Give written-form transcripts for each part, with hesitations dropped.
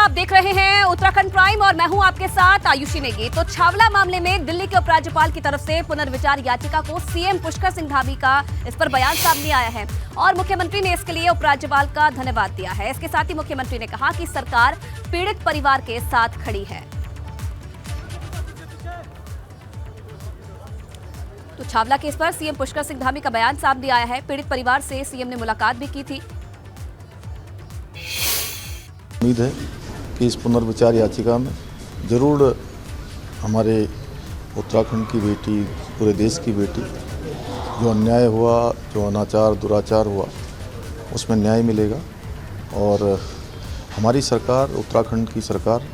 आप देख रहे हैं उत्तराखंड प्राइम और मैं हूं आपके साथ आयुषी नेगी। तो छावला मामले में दिल्ली के उपराज्यपाल की तरफ से पुनर्विचार याचिका को सीएम पुष्कर सिंह धामी का इस पर बयान सामने आया है और मुख्यमंत्री ने इसके लिए उपराज्यपाल का धन्यवाद दिया है। इसके साथ ही मुख्यमंत्री ने कहा कि सरकार पीड़ित परिवार के साथ खड़ी है। तो छावला केस पर सीएम पुष्कर सिंह धामी का बयान सामने आया है। पीड़ित परिवार से सीएम ने मुलाकात भी की थी। उम्मीद है कि इस पुनर्विचार याचिका में जरूर हमारे उत्तराखंड की बेटी, पूरे देश की बेटी, जो अन्याय हुआ, जो अनाचार दुराचार हुआ, उसमें न्याय मिलेगा। और हमारी सरकार, उत्तराखंड की सरकार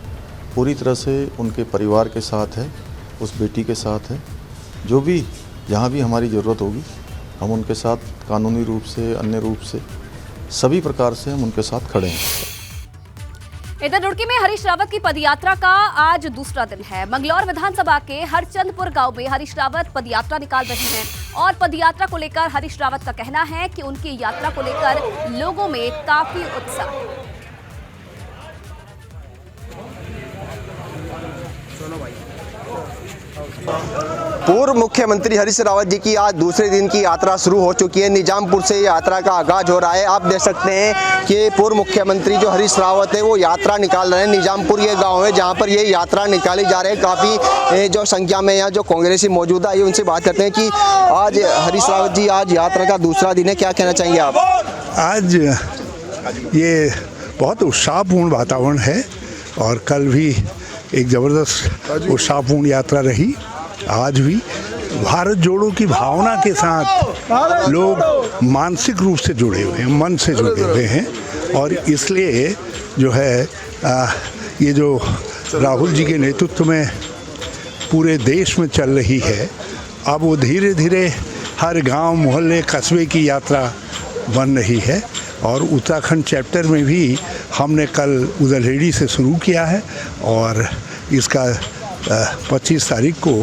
पूरी तरह से उनके परिवार के साथ है, उस बेटी के साथ है। जो भी जहाँ भी हमारी ज़रूरत होगी हम उनके साथ कानूनी रूप से, अन्य रूप से, सभी प्रकार से हम उनके साथ खड़े हैं। इधर रुड़की में हरीश रावत की पदयात्रा का आज दूसरा दिन है। मंगलौर विधानसभा के हरचंदपुर गांव में हरीश रावत पदयात्रा निकाल रहे हैं और पदयात्रा को लेकर हरीश रावत का कहना है कि उनकी यात्रा को लेकर लोगों में काफी उत्साह है। पूर्व मुख्यमंत्री हरीश रावत जी की आज दूसरे दिन की यात्रा शुरू हो चुकी है। निजामपुर से यात्रा का आगाज हो रहा है। आप देख सकते हैं कि पूर्व मुख्यमंत्री जो हरीश रावत है वो यात्रा निकाल रहे हैं। निजामपुर ये गांव है जहां पर ये यात्रा निकाली जा रही है। काफ़ी जो संख्या में यहाँ जो कांग्रेसी मौजूद है उनसे बात करते हैं कि आज हरीश रावत जी आज यात्रा का दूसरा दिन है, क्या कहना चाहेंगे आप? आज ये बहुत उत्साहपूर्ण वातावरण है और कल भी एक ज़बरदस्त उत्साहपूर्ण यात्रा रही। आज भी भारत जोड़ो की भावना के साथ लोग मानसिक रूप से जुड़े हुए हैं, मन से जुड़े हुए हैं और इसलिए जो है ये जो राहुल जी के नेतृत्व में पूरे देश में चल रही है, अब वो धीरे धीरे हर गांव, मोहल्ले, कस्बे की यात्रा बन रही है। और उत्तराखंड चैप्टर में भी हमने कल उदलहेड़ी से शुरू किया है और इसका 25 तारीख को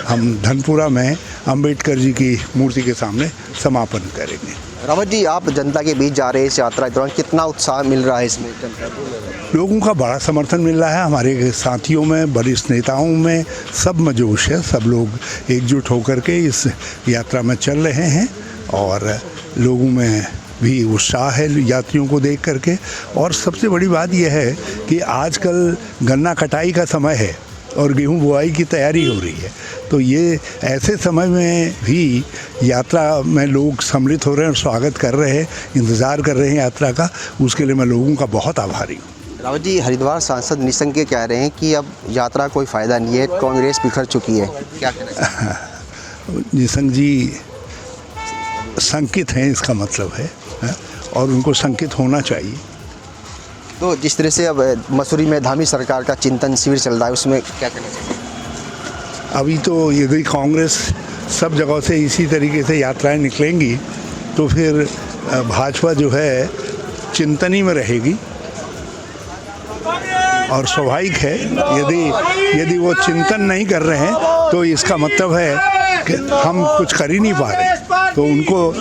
हम धनपुरा में अंबेडकर जी की मूर्ति के सामने समापन करेंगे। रावत जी, आप जनता के बीच जा रहे हैं इस यात्रा के दौरान, कितना उत्साह मिल रहा है इसमें जनता को? लोगों का बड़ा समर्थन मिल रहा है। हमारे साथियों में, वरिष्ठ नेताओं में सब में जोश है। सब लोग एकजुट होकर के इस यात्रा में चल रहे हैं और लोगों में भी उत्साह है यात्रियों को देख करके। और सबसे बड़ी बात यह है कि आजकल गन्ना कटाई का समय है और गेहूं बुआई की तैयारी हो रही है, तो ये ऐसे समय में भी यात्रा में लोग सम्मिलित हो रहे हैं और स्वागत कर रहे हैं, इंतज़ार कर रहे हैं यात्रा का। उसके लिए मैं लोगों का बहुत आभारी हूँ। रावत जी, हरिद्वार सांसद निशंक कह रहे हैं कि अब यात्रा कोई फ़ायदा नहीं है, कांग्रेस बिखर चुकी है, क्या कहना चाहिए? निशंक जी शंकित हैं, इसका मतलब है, और उनको शंकित होना चाहिए। तो जिस तरह से अब मसूरी में धामी सरकार का चिंतन शिविर चल रहा है, उसमें क्या कहना चाहिए? अभी तो यदि कांग्रेस सब जगह से इसी तरीके से यात्राएं निकलेंगी तो फिर भाजपा जो है चिंतनी में रहेगी और स्वाभाविक है यदि वो चिंतन नहीं कर रहे हैं तो इसका मतलब है कि हम कुछ कर ही नहीं पा रहे। तो उनको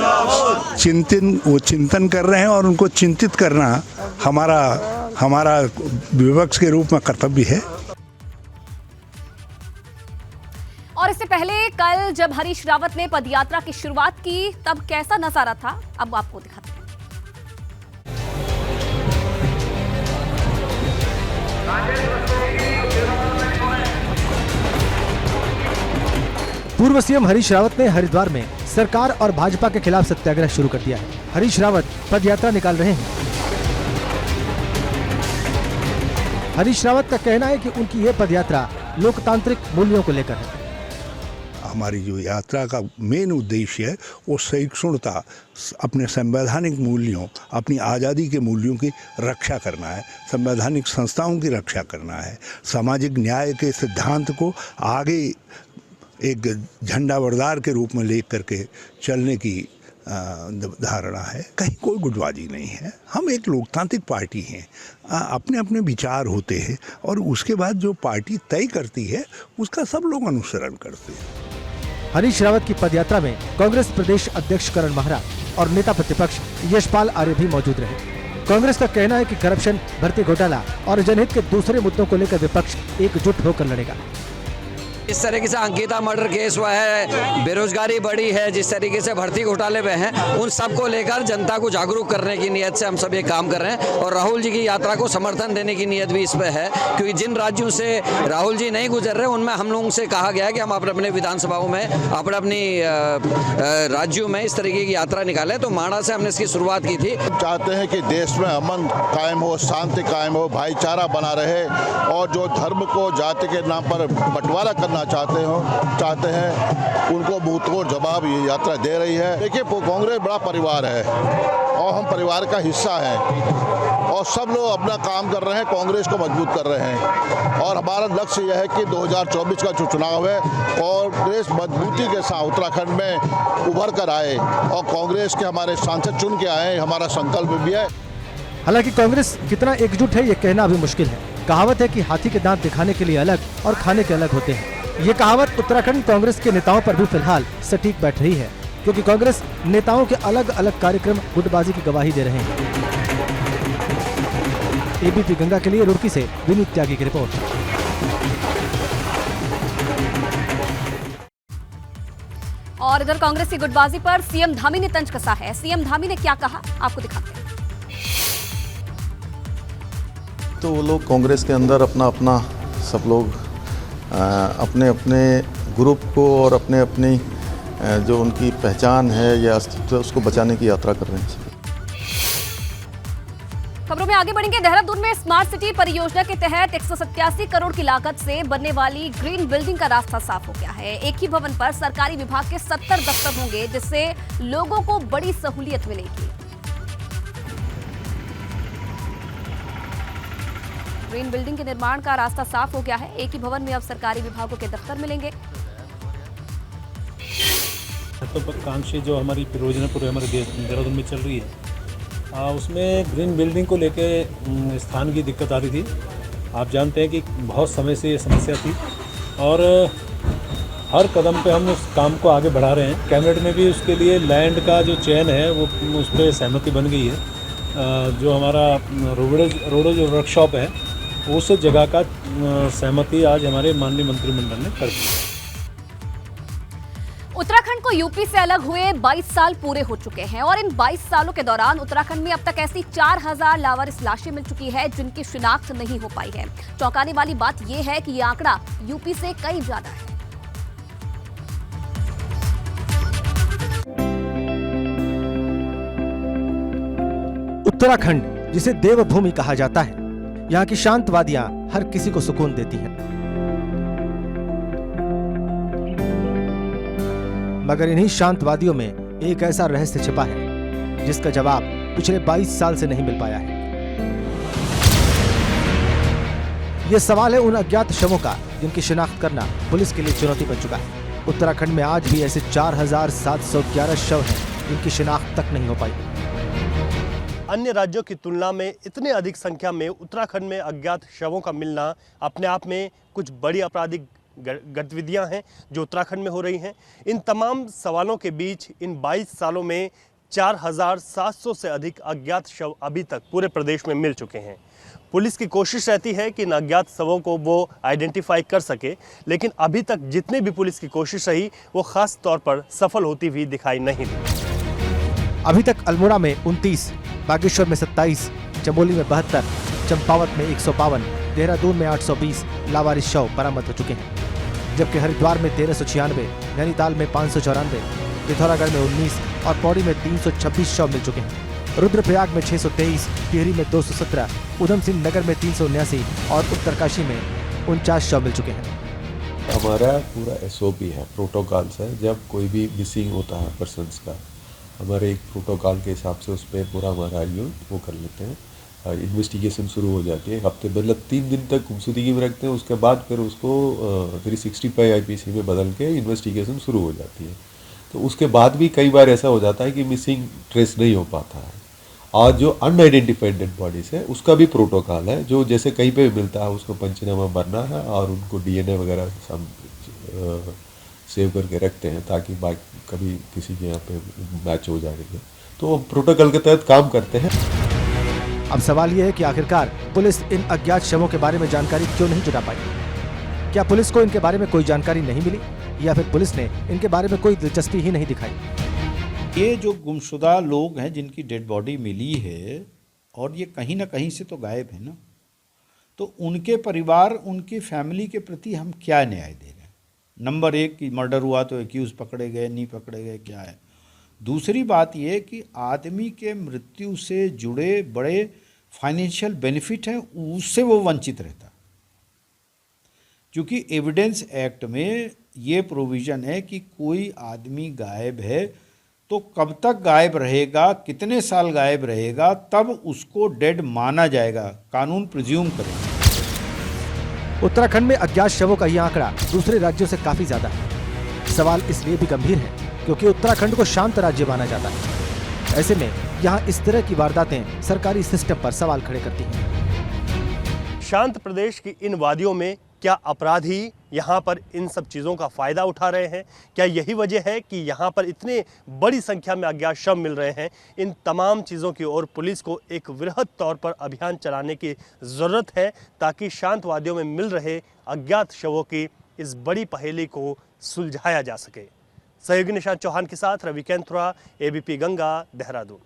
चिंतन कर रहे हैं और उनको चिंतित करना हमारा विपक्ष के रूप में कर्तव्य है। और इससे पहले कल जब हरीश रावत ने पदयात्रा की शुरुआत की तब कैसा नजारा था, अब आपको दिखाते हैं। पूर्व सीएम हरीश रावत ने हरिद्वार में सरकार और भाजपा के खिलाफ सत्याग्रह शुरू कर दिया है। हरीश रावत पदयात्रा निकाल रहे हैं। हरीश रावत का कहना है कि उनकी ये पदयात्रा लोकतांत्रिक मूल्यों को लेकर है। हमारी जो यात्रा का मेन उद्देश्य है वो सहिष्णुता, अपने संवैधानिक मूल्यों, अपनी आज़ादी के मूल्यों की रक्षा करना है, संवैधानिक संस्थाओं की रक्षा करना है, सामाजिक न्याय के सिद्धांत को आगे एक झंडा बरदार के रूप में ले करके चलने की धारणा है। कहीं कोई गुटबाजी नहीं है। हम एक लोकतांत्रिक पार्टी हैं, अपने अपने विचार होते हैं और उसके बाद जो पार्टी तय करती है उसका सब लोग अनुसरण करते हैं। हरीश रावत की पदयात्रा में कांग्रेस प्रदेश अध्यक्ष करण महरा और नेता प्रतिपक्ष यशपाल आर्य भी मौजूद रहे। कांग्रेस का कहना है कि करप्शन, भर्ती घोटाला और जनहित के दूसरे मुद्दों को लेकर विपक्ष एकजुट होकर लड़ेगा। इस तरीके से अंकिता मर्डर केस हुआ है, बेरोजगारी बढ़ी है, जिस तरीके से भर्ती घोटाले में हैं, उन सबको लेकर जनता को जागरूक करने की नीयत से हम सब ये काम कर रहे हैं और राहुल जी की यात्रा को समर्थन देने की नीयत भी इस पे है, क्योंकि जिन राज्यों से राहुल जी नहीं गुजर रहे उनमें हम लोगों से कहा गया है कि हम अपने अपने विधानसभाओं में अपनी राज्यों में इस तरीके की यात्रा निकालें। तो माणा से हमने इसकी शुरुआत की थी। चाहते हैं कि देश में अमन कायम हो, शांति कायम हो, भाईचारा बना रहे और जो धर्म को जाति के नाम पर बंटवारा चाहते हैं उनको मुंहतोड़ जवाब ये यात्रा दे रही है। देखिए, कांग्रेस बड़ा परिवार है और हम परिवार का हिस्सा हैं और सब लोग अपना काम कर रहे हैं, कांग्रेस को मजबूत कर रहे हैं और हमारा लक्ष्य यह है कि 2024 का जो चुनाव है कांग्रेस मजबूती के साथ उत्तराखंड में उभर कर आए और कांग्रेस के हमारे सांसद चुन के आए, हमारा संकल्प भी है। हालांकि कांग्रेस कितना एकजुट है ये कहना अभी मुश्किल है। कहावत है कि हाथी के दांत दिखाने के लिए अलग और खाने के अलग होते हैं। ये कहावत उत्तराखंड कांग्रेस के नेताओं पर भी फिलहाल सटीक बैठ रही है, क्योंकि कांग्रेस नेताओं के अलग अलग कार्यक्रम गुटबाजी की गवाही दे रहे हैं। एबीपी गंगा के लिए रुड़की से विनीत त्यागी की रिपोर्ट। और इधर कांग्रेस की गुटबाजी पर सीएम धामी ने तंज कसा है। सीएम धामी ने क्या कहा, आपको दिखाते हैं। तो वो लोग कांग्रेस के अंदर अपना अपना सब लोग अपने अपने ग्रुप को और अपने अपनी जो उनकी पहचान है या अस्तित्व है उसको बचाने की यात्रा कर रहे हैं। खबरों में आगे बढ़ेंगे। देहरादून में स्मार्ट सिटी परियोजना के तहत 187 करोड़ की लागत से बनने वाली ग्रीन बिल्डिंग का रास्ता साफ हो गया है। एक ही भवन पर सरकारी विभाग के 70 दफ्तर होंगे, जिससे लोगों को बड़ी सहूलियत मिलेगी। ग्रीन बिल्डिंग के निर्माण का रास्ता साफ हो गया है। एक ही भवन में अब सरकारी विभागों के दफ्तर मिलेंगे। महत्वाकांक्षी जो हमारी परियोजना पूरे हमारे देश देहरादून में चल रही है, उसमें ग्रीन बिल्डिंग को लेके स्थान की दिक्कत आ रही थी। आप जानते हैं कि बहुत समय से ये समस्या थी और हर कदम पे हम उस काम को आगे बढ़ा रहे हैं। कैबिनेट में भी उसके लिए लैंड का जो चयन है वो उस पर सहमति बन गई है। जो हमारा रोडेज वर्कशॉप है उस जगह का सहमति आज हमारे माननीय मंत्रिमंडल ने कर दी। उत्तराखंड को यूपी से अलग हुए 22 साल पूरे हो चुके हैं और इन 22 सालों के दौरान उत्तराखंड में अब तक ऐसी 4000 लावारिस लाशें मिल चुकी है जिनकी शिनाख्त नहीं हो पाई है। चौंकाने वाली बात यह है कि यह आंकड़ा यूपी से कई ज्यादा है। उत्तराखंड, जिसे देवभूमि कहा जाता है, यहाँ की शांत वादियां हर किसी को सुकून देती हैं। मगर इन्हीं शांत वादियों में एक ऐसा रहस्य छिपा है जिसका जवाब पिछले 22 साल से नहीं मिल पाया है। यह सवाल है उन अज्ञात शवों का जिनकी शिनाख्त करना पुलिस के लिए चुनौती बन चुका है। उत्तराखंड में आज भी ऐसे 4711 शव हैं जिनकी शिनाख्त तक नहीं हो पाई। अन्य राज्यों की तुलना में इतने अधिक संख्या में उत्तराखंड में अज्ञात शवों का मिलना अपने आप में कुछ बड़ी आपराधिक गतिविधियां हैं जो उत्तराखंड में हो रही हैं। इन तमाम सवालों के बीच इन 22 सालों में 4700 से अधिक अज्ञात शव अभी तक पूरे प्रदेश में मिल चुके हैं। पुलिस की कोशिश रहती है कि इन अज्ञात शवों को वो आइडेंटिफाई कर सके, लेकिन अभी तक जितने भी पुलिस की कोशिश रही वो खास तौर पर सफल होती हुई दिखाई नहीं दी। अभी तक अल्मोड़ा में 29, बागेश्वर में 27, चमोली में 72, चंपावत में 152, देहरादून में 820 लावारिस शव बरामद हो चुके हैं, जबकि हरिद्वार में 1396, नैनीताल में 594, पिथौरागढ़ में 19 और पौड़ी में 326 शव मिल चुके हैं। रुद्रप्रयाग में 623, टिहरी में 217, उधम सिंह नगर में 379 और उत्तरकाशी में 49 शव मिल चुके हैं। हमारा पूरा SOP है, प्रोटोकॉल्स है। जब कोई भी मिसिंग होता है पर्सन्स का, हमारे एक प्रोटोकॉल के हिसाब से उस पर पूरा हमारा वो कर लेते हैं। इन्वेस्टिगेशन शुरू हो जाती है हफ्ते, मतलब 3 दिन तक गुमशुदगी में रखते हैं। उसके बाद फिर उसको 365 IPC में बदल के इन्वेस्टिगेशन शुरू हो जाती है। तो उसके बाद भी कई बार ऐसा हो जाता है कि मिसिंग ट्रेस नहीं हो पाता है। और जो अनआइडेंटिफाइड डेड बॉडीज है उसका भी प्रोटोकॉल है, जो जैसे कहीं पे भी मिलता है उसको पंचनामा भरना है और उनको DNA वगैरह सब सेव करके रखते हैं ताकि कभी किसी के यहाँ पे मैच हो जाएगा। तो प्रोटोकॉल के तहत काम करते हैं। अब सवाल यह है कि आखिरकार पुलिस इन अज्ञात शवों के बारे में जानकारी क्यों नहीं जुटा पाई? क्या पुलिस को इनके बारे में कोई जानकारी नहीं मिली या फिर पुलिस ने इनके बारे में कोई दिलचस्पी ही नहीं दिखाई? ये जो गुमशुदा लोग हैं जिनकी डेड बॉडी मिली है और ये कहीं ना कहीं से तो गायब है ना, तो उनके परिवार, उनकी फैमिली के प्रति हम क्या न्याय दे रहे हैं? नंबर एक कि मर्डर हुआ तो एक्यूज पकड़े गए, नहीं पकड़े गए, क्या है? दूसरी बात ये कि आदमी के मृत्यु से जुड़े बड़े फाइनेंशियल बेनिफिट हैं, उससे वो वंचित रहता, क्योंकि एविडेंस एक्ट में ये प्रोविज़न है कि कोई आदमी गायब है तो कब तक गायब रहेगा, कितने साल गायब रहेगा, तब उसको डेड माना जाएगा, कानून प्रिज्यूम करेगा। उत्तराखंड में अज्ञात शवों का यह आंकड़ा दूसरे राज्यों से काफी ज्यादा है। सवाल इसलिए भी गंभीर है क्योंकि उत्तराखंड को शांत राज्य माना जाता है। ऐसे में यहाँ इस तरह की वारदातें सरकारी सिस्टम पर सवाल खड़े करती हैं। शांत प्रदेश की इन वादियों में क्या अपराधी यहाँ पर इन सब चीज़ों का फ़ायदा उठा रहे हैं? क्या यही वजह है कि यहाँ पर इतने बड़ी संख्या में अज्ञात शव मिल रहे हैं? इन तमाम चीज़ों की ओर पुलिस को एक वृहद तौर पर अभियान चलाने की ज़रूरत है ताकि शांत वादियों में मिल रहे अज्ञात शवों की इस बड़ी पहेली को सुलझाया जा सके। सहयोगी निशांत चौहान के साथ रवि कैंथुरा, एबीपी गंगा, देहरादून।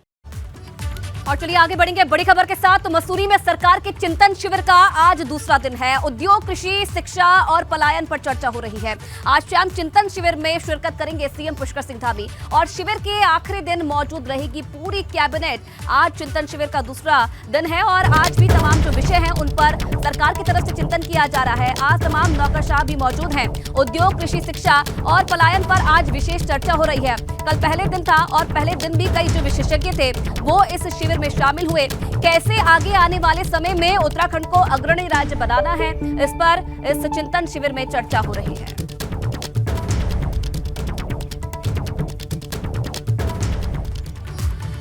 और चलिए आगे बढ़ेंगे बड़ी खबर के साथ। तो मसूरी में सरकार के चिंतन शिविर का आज दूसरा दिन है। उद्योग, कृषि, शिक्षा और पलायन पर चर्चा हो रही है। आज शाम चिंतन शिविर में शिरकत करेंगे सीएम पुष्कर सिंह धामी और शिविर के आखिरी दिन मौजूद रहेगी पूरी कैबिनेट। आज चिंतन शिविर का दूसरा दिन है और आज भी तमाम जो विषय हैं उन पर सरकार की तरफ से चिंतन किया जा रहा है। आज तमाम नौकरशाह भी मौजूद हैं। उद्योग, कृषि, शिक्षा और पलायन पर आज विशेष चर्चा हो रही है। कल पहले दिन था और पहले दिन भी कई जो विशेषज्ञ थे वो इस शिविर में शामिल हुए। कैसे आगे आने वाले समय में उत्तराखंड को अग्रणी राज्य बनाना है, इस पर इस चिंतन शिविर में चर्चा हो रही है।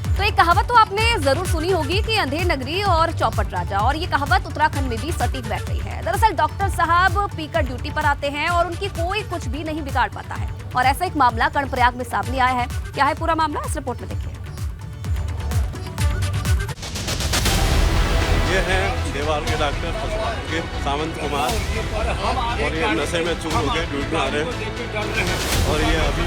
तो एक कहावत तो आपने जरूर सुनी होगी कि अंधेर नगरी और चौपट राजा, और ये कहावत उत्तराखंड में भी सटीक बैठ रही है। दरअसल डॉक्टर साहब पीकर ड्यूटी पर आते हैं और उनकी कोई कुछ भी नहीं बिगाड़ पाता है, और ऐसा एक मामला कर्णप्रयाग में सामने आया है। क्या है पूरा मामला, इस रिपोर्ट में देखिए। ये हैं देवाल के डॉक्टर सावंत कुमार, और ये नशे में चूर हो गए, ड्यूटी आ रहे हैं। और ये अभी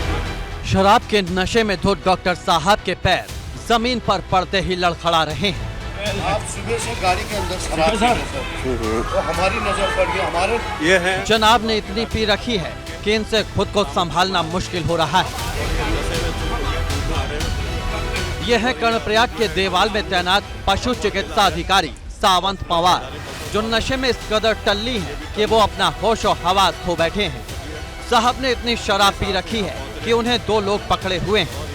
शराब के नशे में धुत डॉक्टर साहब के पैर जमीन पर पड़ते ही लड़खड़ा रहे हैं। आप सुबह से गाड़ी के अंदर शराब तो हमारी नजर पड़ गई। हमारे ये है जनाब ने इतनी पी रखी है कि इनसे खुद को संभालना मुश्किल हो रहा है। यह है कर्णप्रयाग के देवाल में तैनात पशु चिकित्सा अधिकारी सावंत पवार, जो नशे में इस कदर टल्ली हैं कि वो अपना होश और हवास खो बैठे हैं। साहब ने इतनी शराब पी रखी है कि उन्हें 2 लोग पकड़े हुए हैं।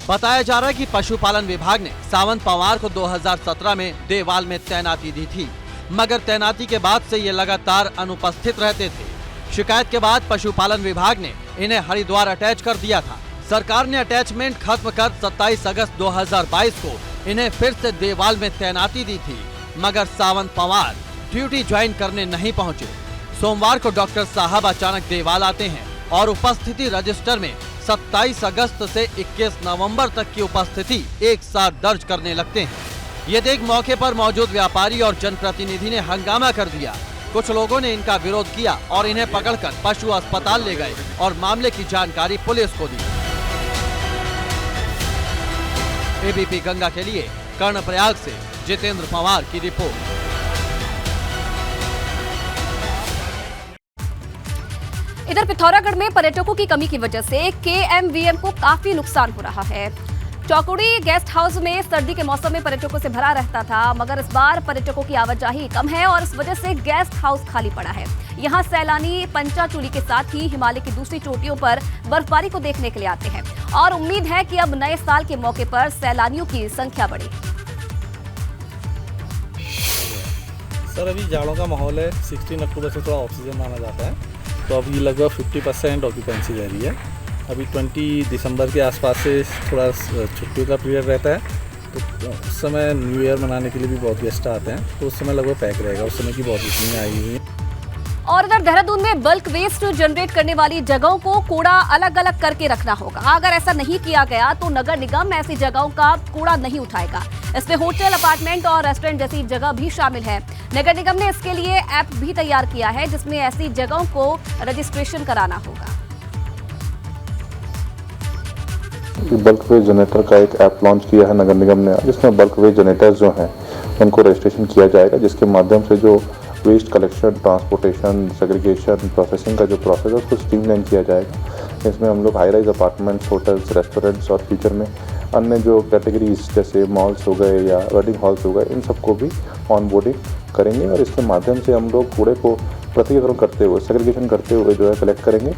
बताया जा रहा है कि पशुपालन विभाग ने सावंत पवार को 2017 में देवाल में तैनाती दी थी, मगर तैनाती के बाद से ये लगातार अनुपस्थित रहते थे। शिकायत के बाद पशुपालन विभाग ने इन्हें हरिद्वार अटैच कर दिया था। सरकार ने अटैचमेंट खत्म कर 27 अगस्त 2022 को इन्हें फिर से देवाल में तैनाती दी थी, मगर सावंत पवार ड्यूटी ज्वाइन करने नहीं पहुंचे। सोमवार को डॉक्टर साहब अचानक देवाल आते हैं और उपस्थिति रजिस्टर में 27 अगस्त से 21 नवंबर तक की उपस्थिति एक साथ दर्ज करने लगते हैं। ये देख मौके पर मौजूद व्यापारी और जनप्रतिनिधि ने हंगामा कर दिया। कुछ लोगों ने इनका विरोध किया और इन्हें पकड़कर पशु अस्पताल ले गए और मामले की जानकारी पुलिस को दी। एबीपी गंगा के लिए कर्णप्रयाग से जितेंद्र पवार की रिपोर्ट। इधर पिथौरागढ़ में पर्यटकों की कमी की वजह से केएमवीएम को काफी नुकसान हो रहा है। चौकुड़ी गेस्ट हाउस में सर्दी के मौसम में पर्यटकों से भरा रहता था, मगर इस बार पर्यटकों की आवाजाही कम है और इस वजह से गेस्ट हाउस खाली पड़ा है। यहाँ सैलानी पंचाचूली के साथ ही हिमालय की दूसरी चोटियों पर बर्फबारी को देखने के लिए आते हैं और उम्मीद है कि अब नए साल के मौके पर सैलानियों की संख्या बढ़े। सर अभी जाड़ों का माहौल है, 16 अक्टूबर से थोड़ा ऑक्सीजन माना जाता है, तो अभी लगभग 50% ऑक्यूपेंसी रह रही है। अभी 20 दिसंबर के आसपास से थोड़ा छुट्टियों का पीरियड रहता है, तो उस समय न्यू ईयर मनाने के लिए भी बहुत गेस्ट आते हैं, तो उस समय लगभग पैक रहेगा। उस समय की बहुत बुकिंग आई हुई है। और इधर देहरादून में बल्क वेस्ट जनरेट करने वाली जगहों को कूड़ा अलग अलग करके रखना होगा। अगर ऐसा नहीं किया गया तो नगर निगम ऐसी जगहों का कूड़ा नहीं उठाएगा। इसमें होटल, अपार्टमेंट और रेस्टोरेंट जैसी जगह भी शामिल है। नगर निगम ने इसके लिए ऐप भी तैयार किया है जिसमें ऐसी जगहों को रजिस्ट्रेशन कराना होगा। बल्क वेस्ट जनरेटर का एक ऐप लॉन्च किया है नगर निगम ने, जिसमें बल्क वेस्ट जनरेटर्स जो हैं उनको रजिस्ट्रेशन किया जाएगा, जिसके माध्यम से जो waste collection, transportation, segregation, processing का जो प्रोसेस है उसको स्ट्रीमलाइन किया जाएगा। इसमें हम लोग high rise apartments, hotels, restaurants और फ्यूचर में अन्य जो कैटेगरीज जैसे मॉल्स हो गए या वेडिंग हॉल्स हो गए, इन सबको भी ऑन बोर्डिंग करेंगे और इसके माध्यम से हम लोग कूड़े को पृथक्करण करते हुए, सेग्रीगेशन करते हुए जो है कलेक्ट करेंगे।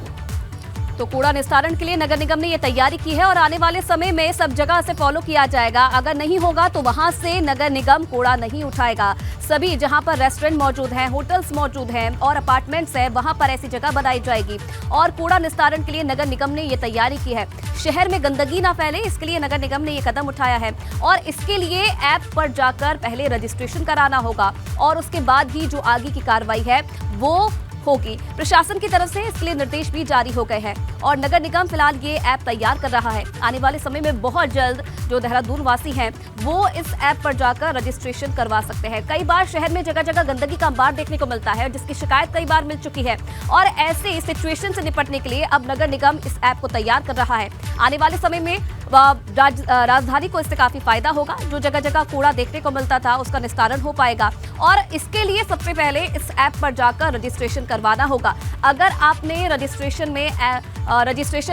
तो कूड़ा निस्तारण के लिए नगर निगम ने ये तैयारी की है और आने वाले समय में सब जगह से फॉलो किया जाएगा। अगर नहीं होगा तो वहां से नगर निगम कूड़ा नहीं उठाएगा। सभी जहां पर रेस्टोरेंट मौजूद हैं, होटल्स मौजूद हैं और अपार्टमेंट्स हैं, वहां पर ऐसी जगह बनाई जाएगी। और कूड़ा निस्तारण के लिए नगर निगम ने ये तैयारी की है। शहर में गंदगी ना फैले, इसके लिए नगर निगम ने ये कदम उठाया है और इसके लिए ऐप पर जाकर पहले रजिस्ट्रेशन कराना होगा और उसके बाद ही जो आगे की कार्रवाई है वो होगी। प्रशासन की तरफ से इसके लिए निर्देश भी जारी हो गए हैं और नगर निगम फिलहाल ये ऐप तैयार कर रहा है। आने वाले समय में बहुत जल्द जो देहरादून वासी हैं वो इस ऐप पर जाकर रजिस्ट्रेशन करवा सकते हैं। कई बार शहर में जगह जगह गंदगी का अंबार देखने को मिलता है जिसकी शिकायत कई बार मिल चुकी है और ऐसे सिचुएशन से निपटने के लिए अब नगर निगम इस ऐप को तैयार कर रहा है। आने वाले समय में राजधानी को इससे काफी फायदा होगा। जो जगह जगह कूड़ा देखने को मिलता था उसका निस्तारण हो पाएगा और इसके लिए सबसे पहले इस ऐप पर जाकर रजिस्ट्रेशन करवाना होगा। अगर आपने रजिस्ट्रेशन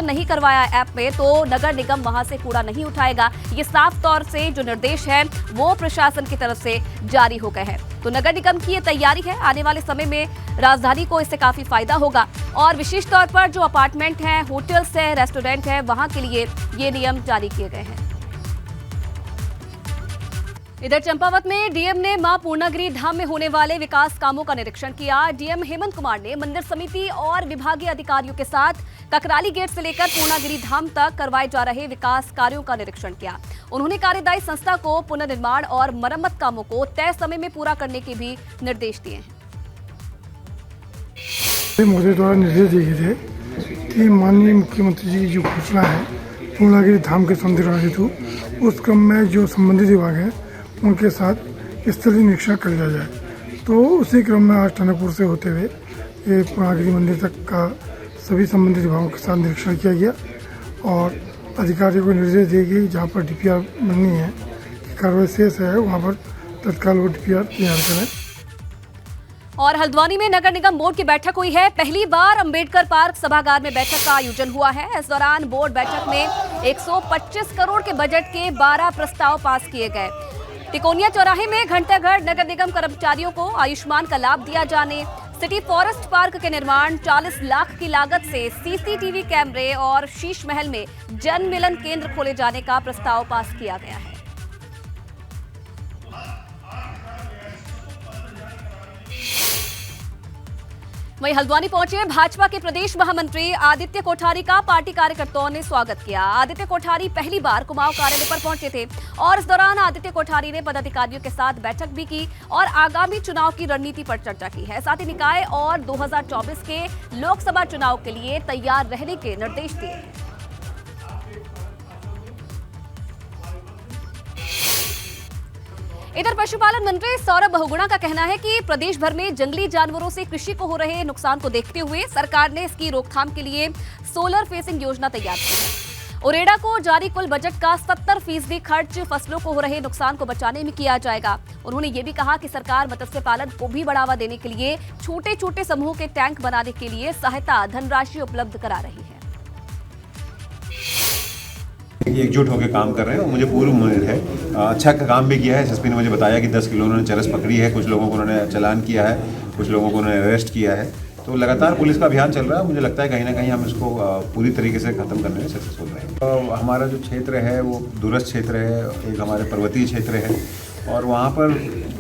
नहीं करवाया ऐप में तो नगर निगम वहां से कूड़ा नहीं उठाएगा। ये साफ तौर से जो निर्देश है वो प्रशासन की तरफ से जारी हो गए हैं। तो नगर निगम की ये तैयारी है। आने वाले समय में राजधानी को इससे काफी फायदा होगा और विशेष तौर पर जो अपार्टमेंट हैं, होटल्स हैं, रेस्टोरेंट हैं, वहां के लिए ये नियम जारी किए गए हैं। इधर चंपावत में डीएम ने मां पूर्णागिरि धाम में होने वाले विकास कामों का निरीक्षण किया। डीएम हेमंत कुमार ने मंदिर समिति और विभागीय अधिकारियों के साथ ककराली गेट से लेकर पूर्णागिरि धाम तक करवाए जा रहे विकास कार्यों का निरीक्षण किया। उन्होंने कार्यदायी संस्था को पुनर्निर्माण और मरम्मत कामों को तय समय में पूरा करने के भी निर्देश दिए हैं। मुझे द्वारा निर्देश दिए थे कि माननीय मुख्यमंत्री जी की जो घोषणा है पूर्णागिरि धाम के सौंदर्यीकरण हेतु, उस क्रम में जो संबंधित विभाग है उनके साथ स्थलीय निरीक्षण कर लिया जाए। तो उसी क्रम में आज टनकपुर से होते हुए ये पूर्णागिरि मंदिर तक का सभी संबंधित विभागों के साथ निरीक्षण किया गया और अधिकारियों को निर्देश दिए गए जहाँ पर डीपीआर बननी है, कार्रवाई शेष है, वहाँ पर तत्काल वो डीपीआर तैयार करें। और हल्द्वानी में नगर निगम बोर्ड की बैठक हुई है। पहली बार अंबेडकर पार्क सभागार में बैठक का आयोजन हुआ है। इस दौरान बोर्ड बैठक में 125 करोड़ के बजट के 12 प्रस्ताव पास किए गए। तिकोनिया चौराहे में घंटाघर नगर निगम कर्मचारियों को आयुष्मान का लाभ दिया जाने, सिटी फॉरेस्ट पार्क के निर्माण, 40 लाख की लागत से सीसीटीवी कैमरे और शीश महल में जन मिलन केंद्र खोले जाने का प्रस्ताव पास किया गया है। वहीं हल्द्वानी पहुंचे भाजपा के प्रदेश महामंत्री आदित्य कोठारी का पार्टी कार्यकर्ताओं ने स्वागत किया। आदित्य कोठारी पहली बार कुमाऊं कार्यालय पर पहुंचे थे और इस दौरान आदित्य कोठारी ने पदाधिकारियों के साथ बैठक भी की और आगामी चुनाव की रणनीति पर चर्चा की है। साथ ही निकाय और 2024 के लोकसभा चुनाव के लिए तैयार रहने के निर्देश दिए। इधर पशुपालन मंत्री सौरभ बहुगुणा का कहना है कि प्रदेश भर में जंगली जानवरों से कृषि को हो रहे नुकसान को देखते हुए सरकार ने इसकी रोकथाम के लिए सोलर फेंसिंग योजना तैयार की है। उरेडा को जारी कुल बजट का 70% खर्च फसलों को हो रहे नुकसान को बचाने में किया जाएगा। उन्होंने ये भी कहा कि सरकार मत्स्य पालन को भी बढ़ावा देने के लिए छोटे छोटे समूह के टैंक बनाने के लिए सहायता धनराशि उपलब्ध करा रही है। एकजुट होकर काम कर रहे हैं और मुझे पूरी उम्मीद है अच्छा काम भी किया है। एसएसपी ने मुझे बताया कि 10 किलो उन्होंने चरस पकड़ी है, कुछ लोगों को उन्होंने चालान किया है, कुछ लोगों को उन्होंने अरेस्ट किया है। तो लगातार पुलिस का अभियान चल रहा है। मुझे लगता है कहीं ना कहीं हम इसको पूरी तरीके से ख़त्म करने में सक्सेसफुल रहेंगे। हमारा जो क्षेत्र है वो दूरस्थ क्षेत्र है, एक हमारे पर्वतीय क्षेत्र है और वहाँ पर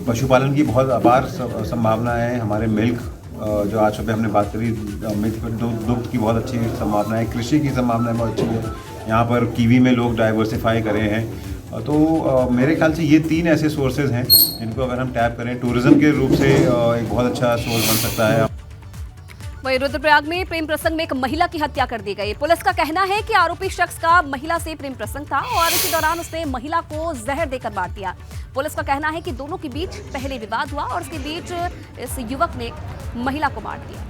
पशुपालन की बहुत अपार संभावनाएँ हैं। हमारे मिल्क जो आज सुबह हमने बात करी, दुग्ध की बहुत अच्छी संभावना है, कृषि की संभावनाएँ बहुत अच्छी है। यहाँ पर कीवी में लोग डाइवर्सिफाई करे हैं। तो मेरे ख्याल से ये 3 ऐसे सोर्सेज हैं जिनको अगर हम टैप करें टूरिज़्म के रूप से एक बहुत अच्छा सोर्स बन सकता है। वहीं रुद्रप्रयाग में प्रेम प्रसंग में एक महिला की हत्या कर दी गई। पुलिस का कहना है कि आरोपी शख्स का महिला से प्रेम प्रसंग था और इसी दौरान उसने महिला को जहर देकर मार दिया। पुलिस का कहना है कि दोनों के बीच पहले विवाद हुआ और उसके बीच इस युवक ने महिला को मार दिया।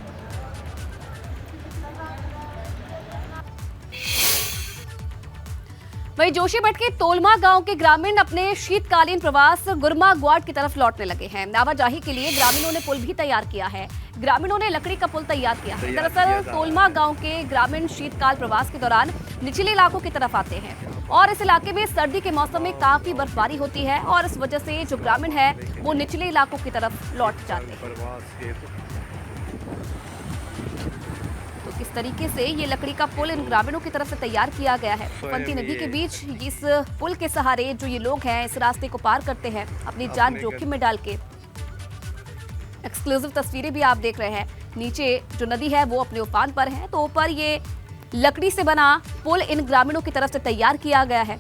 वहीं जोशीमठ के तोलमा गांव के ग्रामीण अपने शीतकालीन प्रवास गुरमा ग्वाड की तरफ लौटने लगे हैं। आवाजाही के लिए ग्रामीणों ने पुल भी तैयार किया है। ग्रामीणों ने लकड़ी का पुल तैयार किया है। दरअसल तोलमा गांव के ग्रामीण शीतकाल प्रवास के दौरान निचले इलाकों की तरफ आते हैं और इस इलाके में सर्दी के मौसम में काफी बर्फबारी होती है और इस वजह से जो ग्रामीण है वो निचले इलाकों की तरफ लौट जाते हैं। तो किस तरीके से ये लकड़ी का पुल इन ग्रामीणों की तरफ से तैयार किया गया है। पंती नदी के बीच इस पुल के सहारे जो ये लोग हैं इस रास्ते को पार करते हैं अपनी जान जोखिम में डाल के। एक्सक्लूसिव तस्वीरें भी आप देख रहे हैं। नीचे जो नदी है वो अपने उफान पर है, तो ऊपर ये लकड़ी से बना पुल इन ग्रामीणों की तरफ से तैयार किया गया है।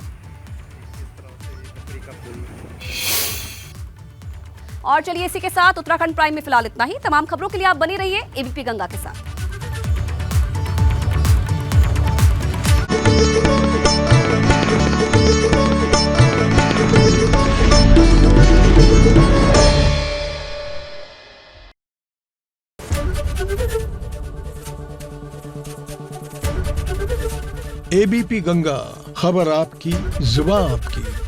और चलिए इसी के साथ उत्तराखंड प्राइम में फिलहाल इतना ही। तमाम खबरों के लिए आप बने रहिए एबीपी गंगा के साथ। एबीपी गंगा, खबर आपकी, जुबान आपकी।